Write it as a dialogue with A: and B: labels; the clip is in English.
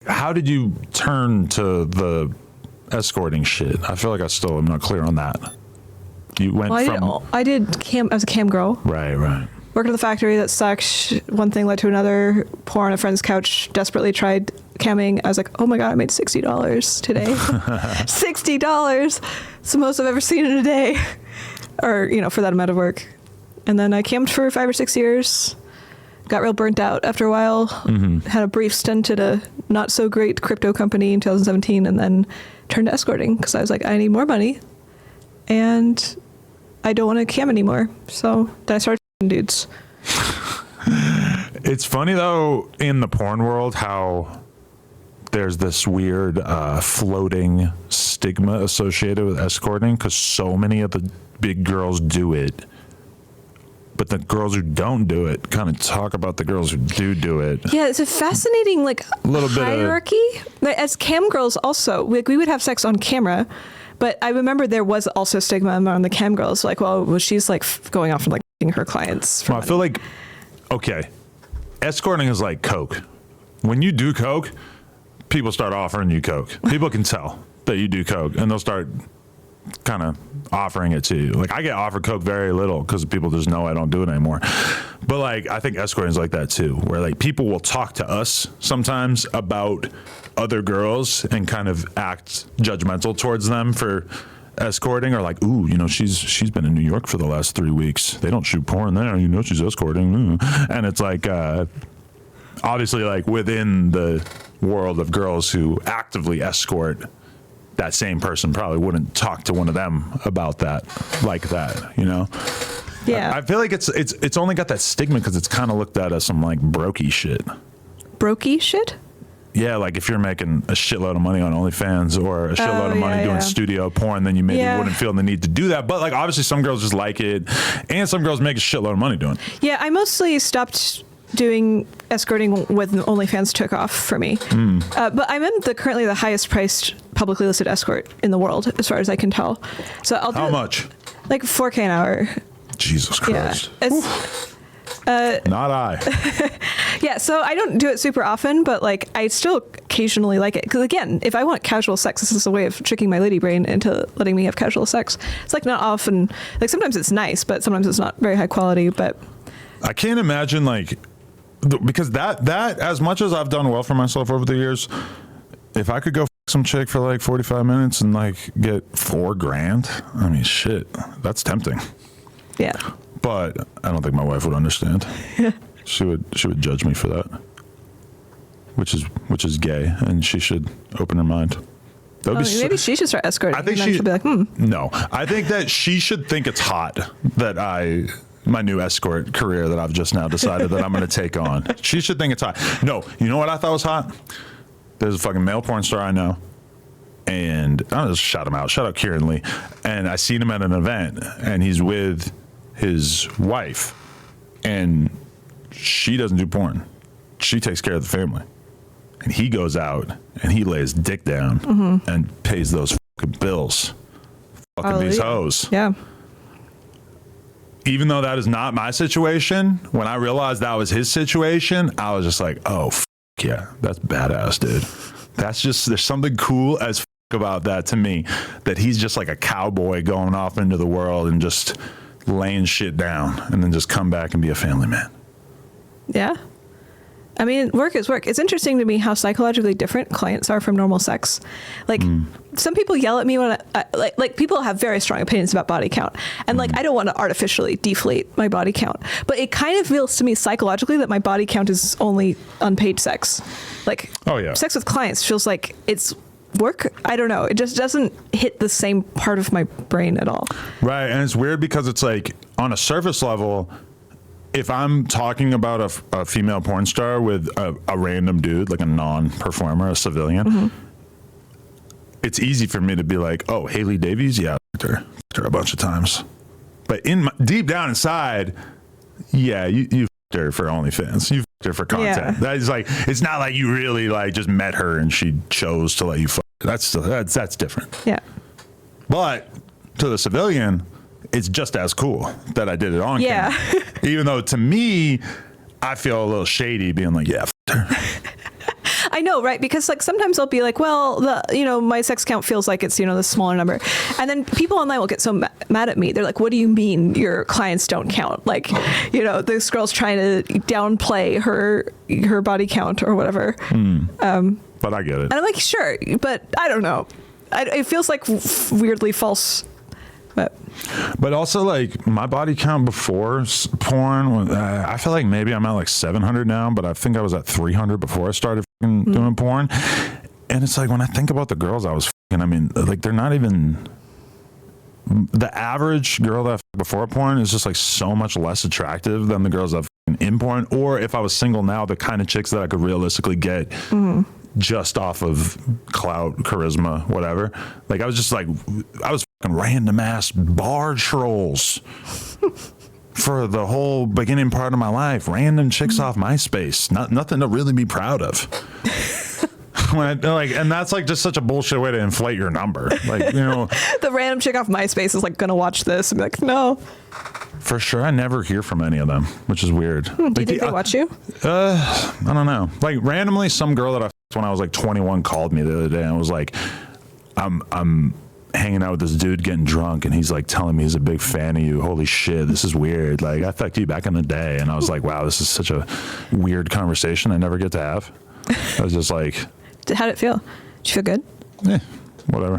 A: how did you turn to the escorting shit? I feel like I'm not clear on that. You went
B: I did cam. I was a cam girl.
A: Right.
B: Worked at the factory. That sucked. One thing led to another. Poor on a friend's couch. Desperately tried camming. I was like, oh my God, I made $60 today. $60. It's the most I've ever seen in a day. Or, for that amount of work. And then I cammed for 5 or 6 years. Got real burnt out after a while. Mm-hmm. Had a brief stint at a not so great crypto company in 2017, and then turned to escorting because I was like, I need more money. And I don't want to cam anymore. So then I started dudes.
A: It's funny though, in the porn world, how there's this weird floating stigma associated with escorting, because so many of the big girls do it, but the girls who don't do it kind of talk about the girls who do it.
B: Yeah, it's a fascinating hierarchy. As cam girls also, we would have sex on camera, but I remember there was also stigma among the cam girls, like, well, she's like going off and like her clients.
A: Well, I feel like, okay, escorting is like coke. When you do coke, people start offering you coke. People can tell that you do coke, and they'll start kind of offering it to you. Like, I get offered coke very little because people just know I don't do it anymore. But like, I think escorting is like that too, where like people will talk to us sometimes about other girls and kind of act judgmental towards them for escorting, or like, ooh, she's been in New York for the last 3 weeks. They don't shoot porn there. She's escorting. And it's like, obviously, like within the world of girls who actively escort, that same person probably wouldn't talk to one of them about that like that,
B: Yeah.
A: I feel like it's only got that stigma because it's kind of looked at as some like brokey shit.
B: Brokey shit?
A: Yeah, like if you're making a shitload of money on OnlyFans or a shitload of money doing studio porn, then you maybe wouldn't feel the need to do that. But like, obviously some girls just like it, and some girls make a shitload of money doing it.
B: Yeah, I mostly stopped doing escorting when OnlyFans took off for me. But I'm currently the highest priced publicly listed escort in the world, as far as I can tell. So I'll do
A: How much?
B: Like $4K an hour.
A: Jesus Christ.
B: Yeah.
A: Not I.
B: Yeah, so I don't do it super often, but like I still occasionally like it. Because again, if I want casual sex, this is a way of tricking my lady brain into letting me have casual sex. It's like not often, like sometimes it's nice, but sometimes it's not very high quality. But
A: I can't imagine because that as much as I've done well for myself over the years, if I could go some chick for like 45 minutes and like get $4,000, I mean, shit, that's tempting.
B: Yeah.
A: But I don't think my wife would understand. She would judge me for that, which is gay, and she should open her mind.
B: Maybe she should start escorting.
A: I think
B: she'll be like,
A: No, I think that she should think it's hot that my new escort career that I've just now decided that I'm going to take on. She should think it's hot. No, you know what I thought was hot? There's a fucking male porn star I know, and I'll just shout him out. Shout out Kieran Lee. And I seen him at an event, and he's with his wife, and she doesn't do porn. She takes care of the family. And he goes out and he lays dick down and pays those fucking bills. Fucking these hoes.
B: Yeah.
A: Even though that is not my situation, when I realized that was his situation, I was just like, oh, yeah, that's badass, dude. That's just, there's something cool as about that to me, that he's just like a cowboy going off into the world and just laying shit down and then just come back and be a family man.
B: Yeah. I mean, work is work. It's interesting to me how psychologically different clients are from normal sex. Like, some people yell at me when like people have very strong opinions about body count. And like, I don't want to artificially deflate my body count. But it kind of feels to me psychologically that my body count is only unpaid sex. Like, sex with clients feels like it's work. I don't know. It just doesn't hit the same part of my brain at all.
A: Right. And it's weird because it's like, on a surface level, if I'm talking about a female porn star with a random dude, like a non-performer, a civilian, it's easy for me to be like, oh, Haley Davies? Yeah, I fucked her a bunch of times. But deep down inside, yeah, you fucked her for OnlyFans. You fucked her for content. Yeah. That is like, it's not like you really like just met her and she chose to let you fuck. That's different.
B: Yeah.
A: But to the civilian, it's just as cool that I did it on camera. Even though to me, I feel a little shady being like, yeah, f*** her.
B: I know, right? Because like sometimes I'll be like, well, my sex count feels like it's, the smaller number. And then people online will get so mad at me. They're like, what do you mean your clients don't count? Like, this girl's trying to downplay her body count or whatever.
A: But I get it.
B: And I'm like, sure, but I don't know. It feels like weirdly false.
A: But also, like, my body count before porn, I feel like maybe I'm at like 700 now, but I think I was at 300 before I started doing porn. And it's like, when I think about the girls I was I mean, like, they're not even... The average girl that I fucked before porn is just like so much less attractive than the girls that in porn. Or if I was single now, the kind of chicks that I could realistically get just off of clout, charisma, whatever. Like, I was fucking random ass bar trolls for the whole beginning part of my life. Random chicks off MySpace. Nothing to really be proud of. And that's like just such a bullshit way to inflate your number. Like,
B: the random chick off MySpace is like gonna watch this and be like, no.
A: For sure, I never hear from any of them, which is weird.
B: Do you think they watch you?
A: I don't know. Like, randomly, some girl that I fucked when I was like 21 called me the other day and was like, I'm hanging out with this dude getting drunk, and he's like telling me he's a big fan of you. Holy shit, this is weird. Like, I fucked you back in the day. And I was like, wow, this is such a weird conversation I never get to have. I was just like...
B: How'd it feel? Did you feel good?
A: Yeah, whatever.